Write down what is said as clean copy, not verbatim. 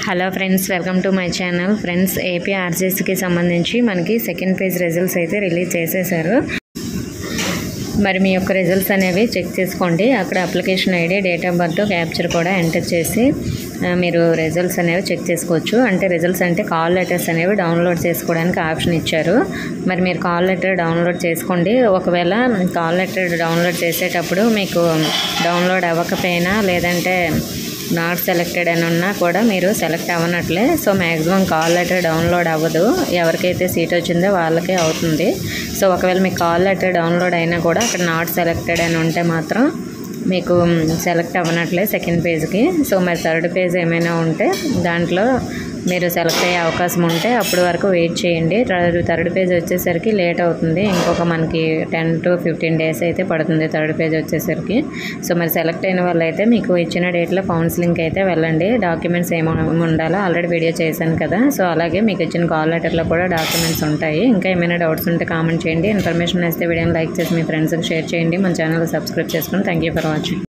Hello friends, welcome to my channel. Friends, AP ఆర్జీఎస్కి సంబంధించి మనకి సెకండ్ పేజ్ రిజల్ట్స్ అయితే రిలీజ్ చేసేసారు. మరి మీ యొక్క రిజల్ట్స్ అనేవి చెక్ చేసుకోండి. అక్కడ application ID, date of birth, captcha కూడా ఎంటర్ చేసి మీరు రిజల్ట్స్ అనేవి చెక్ చేసుకోవచ్చు. అంటే రిజల్ట్స్ అంటే కాల్ లెటర్స్ అనేవి డౌన్లోడ్ చేసుకోవడానికి ఆప్షన్ ఇచ్చారు. మరి మీరు కాల్ లెటర్ డౌన్లోడ్ చేసుకోండి. ఒకవేళ కాల్ లెటర్ డౌన్లోడ్ చేసేటప్పుడు మీకు డౌన్లోడ్ అవ్వకపోయినా, లేదంటే నాట్ సెలెక్టెడ్ అని ఉన్నా కూడా మీరు సెలెక్ట్ అవ్వనట్లే. So maximum call letter download అవ్వదు. ఎవరికైతే సీట్ వచ్చిందో వాళ్ళకే అవుతుంది. సో ఒకవేళ మీకు కాల్ లెటర్ డౌన్లోడ్ అయినా కూడా అక్కడ నాట్ సెలెక్టెడ్ అని ఉంటే మాత్రం మీకు సెలెక్ట్ అవ్వనట్లే సెకండ్ పేజ్కి. సో మరి థర్డ్ పేజ్ ఏమైనా ఉంటే దాంట్లో మీరు సెలెక్ట్ అయ్యే అవకాశం ఉంటే అప్పటి వరకు వెయిట్ చేయండి. థర్డ్ పేజ్ వచ్చేసరికి లేట్ అవుతుంది. ఇంకొక మనకి 10 to 15 days అయితే పడుతుంది థర్డ్ పేజ్ వచ్చేసరికి. సో మరి సెలెక్ట్ అయిన వాళ్ళైతే మీకు ఇచ్చిన డేట్లో కౌన్సిలింగ్కి అయితే వెళ్ళండి. డాక్యుమెంట్స్ ఏమేమి ఉండాలో ఆల్రెడీ వీడియో చేశాను కదా. సో అలాగే మీకు ఇచ్చిన కాల్ లెటర్లో కూడా డాక్యుమెంట్స్ ఉంటాయి. ఇంకా ఏమైనా డౌట్స్ ఉంటే కామెంట్ చేయండి. ఇన్ఫర్మేషన్ వస్తే వీడియోని లైక్ చేసి మీ ఫ్రెండ్స్కి షేర్ చేయండి. మన ఛానల్ సబ్స్క్రైబ్ చేసుకుని థ్యాంక్ యూ ఫర్ వాచింగ్.